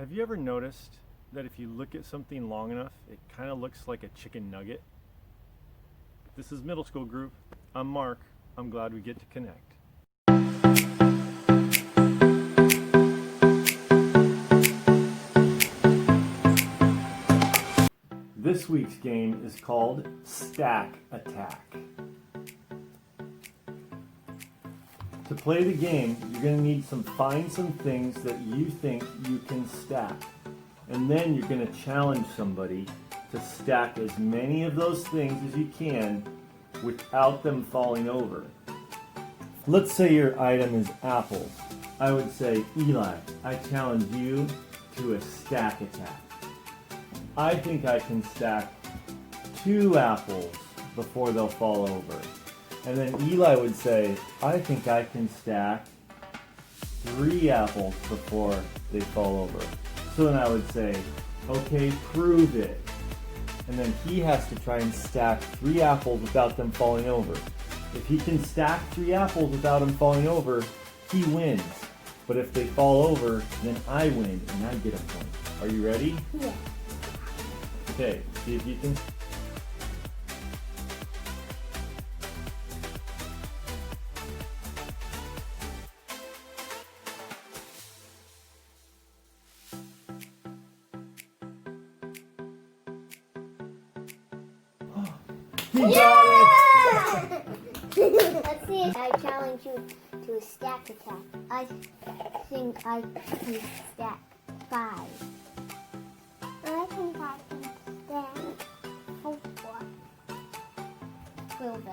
Have you ever noticed that if you look at something long enough, it kind of looks like a chicken nugget? This is Middle School Group. I'm Mark. I'm glad we get to connect. This week's game is called Stack Attack. To play the game, you're going to need to find some things that you think you can stack. And then you're going to challenge somebody to stack as many of those things as you can without them falling over. Let's say your item is apples. I would say, Eli, I challenge you to a stack attack. I think I can stack 2 apples before they'll fall over. And then Eli would say, I think I can stack 3 apples before they fall over. So then I would say, okay, prove it. And then he has to try and stack 3 apples without them falling over. If he can stack 3 apples without them falling over, he wins. But if they fall over, then I win and I get a point. Are you ready? Yeah. Okay, see if you can. Yeah! Let's see if I challenge you to a stack attack. I think I can stack 5. I think I can stack 4. Prove it.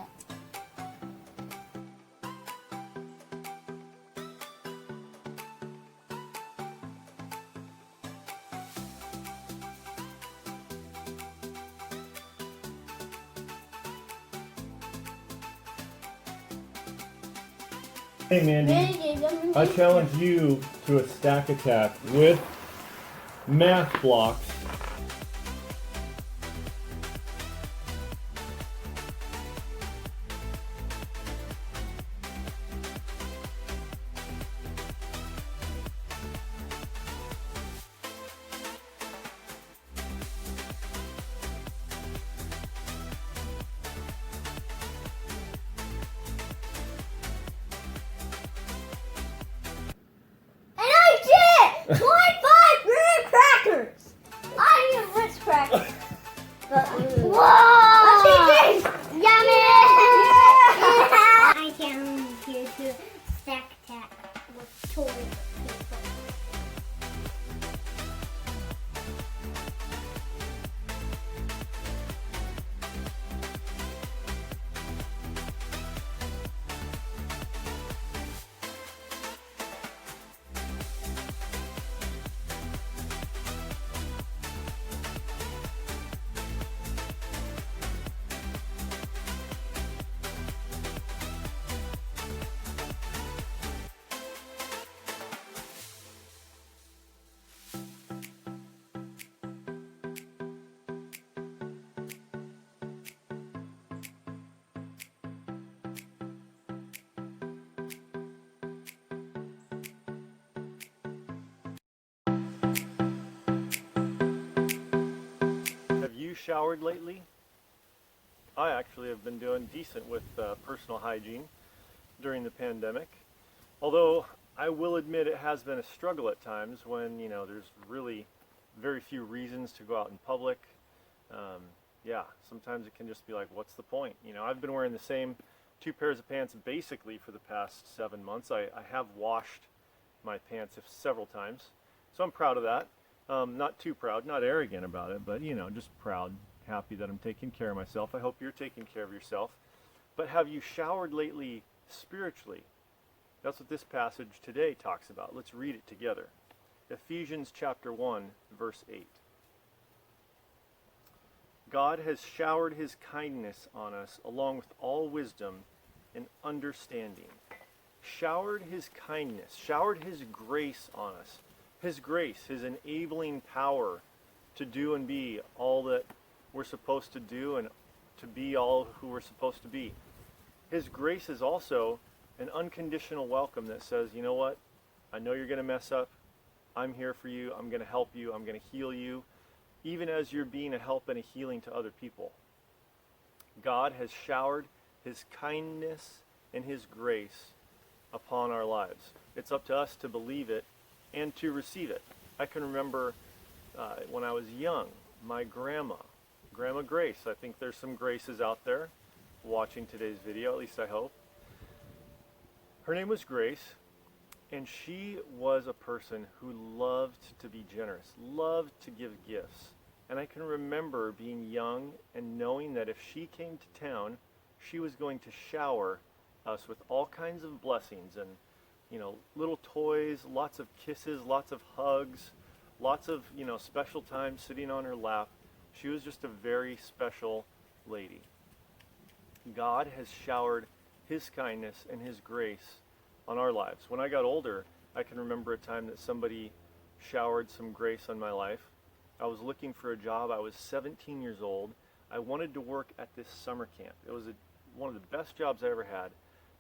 Hey Mandy, I challenge you to a stack attack with math blocks. More 5 graham crackers! I need Ritz crackers. Whoa! Let's eat these! Yummy! Yeah! I challenge you to stack attack with toilet paper. Have you showered lately? I actually have been doing decent with personal hygiene during the pandemic. Although I will admit it has been a struggle at times when, there's really very few reasons to go out in public. Sometimes it can just be like, what's the point? I've been wearing the same 2 pairs of pants basically for the past 7 months. I have washed my pants several times, so I'm proud of that. Not too proud, not arrogant about it, but just proud, happy that I'm taking care of myself. I hope you're taking care of yourself. But have you showered lately spiritually? That's what this passage today talks about. Let's read it together. Ephesians chapter 1, verse 8. God has showered his kindness on us along with all wisdom and understanding. Showered his kindness, showered his grace on us. His grace, his enabling power to do and be all that we're supposed to do and to be all who we're supposed to be. His grace is also an unconditional welcome that says, you know what? I know you're going to mess up. I'm here for you. I'm going to help you. I'm going to heal you, even as you're being a help and a healing to other people. God has showered his kindness and his grace upon our lives. It's up to us to believe it and to receive it. I can remember when I was young, my Grandma Grace, I think there's some Graces out there watching today's video, at least I hope. Her name was Grace, and she was a person who loved to be generous, loved to give gifts. And I can remember being young and knowing that if she came to town, she was going to shower us with all kinds of blessings and, little toys, lots of kisses, lots of hugs, lots of, special time sitting on her lap. She was just a very special lady. God has showered his kindness and his grace on our lives. When I got older, I can remember a time that somebody showered some grace on my life. I was looking for a job. I was 17 years old. I wanted to work at this summer camp. It was one of the best jobs I ever had.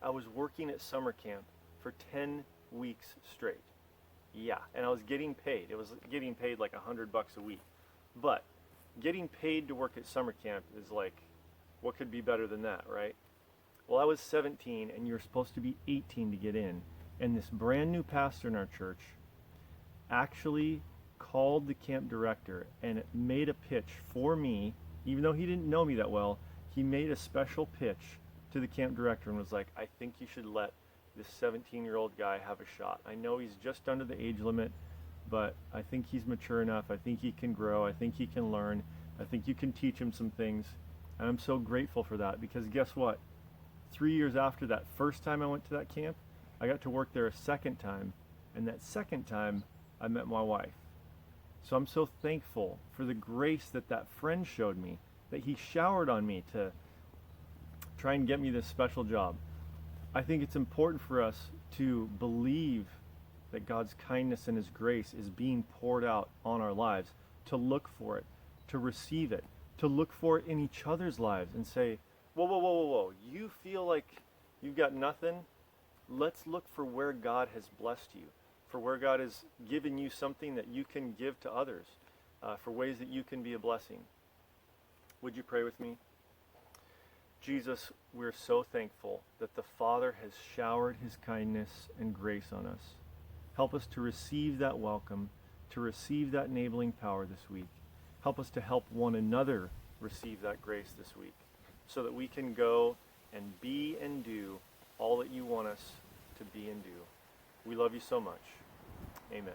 I was working at summer camp for 10 weeks straight. Yeah, and I was getting paid. It was getting paid like $100 a week. But getting paid to work at summer camp is like, what could be better than that, right? Well, I was 17 and you're supposed to be 18 to get in. And this brand new pastor in our church actually called the camp director and made a pitch for me, even though he didn't know me that well. He made a special pitch to the camp director and was like, I think you should let this 17-year-old guy have a shot. I know he's just under the age limit, but I think he's mature enough. I think he can grow. I think he can learn. I think you can teach him some things. And I'm so grateful for that, because guess what? 3 years after that first time I went to that camp, I got to work there a second time. And that second time, I met my wife. So I'm so thankful for the grace that that friend showed me, that he showered on me to try and get me this special job. I think it's important for us to believe that God's kindness and his grace is being poured out on our lives, to look for it, to receive it, to look for it in each other's lives and say, whoa, you feel like you've got nothing? Let's look for where God has blessed you, for where God has given you something that you can give to others, for ways that you can be a blessing. Would you pray with me? Jesus, we're so thankful that the Father has showered his kindness and grace on us. Help us to receive that welcome, to receive that enabling power this week. Help us to help one another receive that grace this week, so that we can go and be and do all that you want us to be and do. We love you so much. Amen.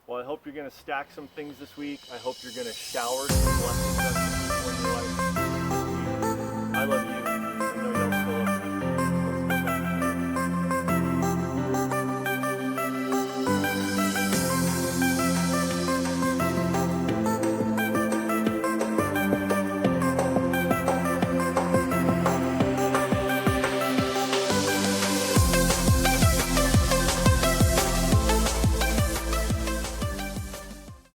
Well, I hope you're going to stack some things this week. I hope you're going to shower some blessings on some people in your life.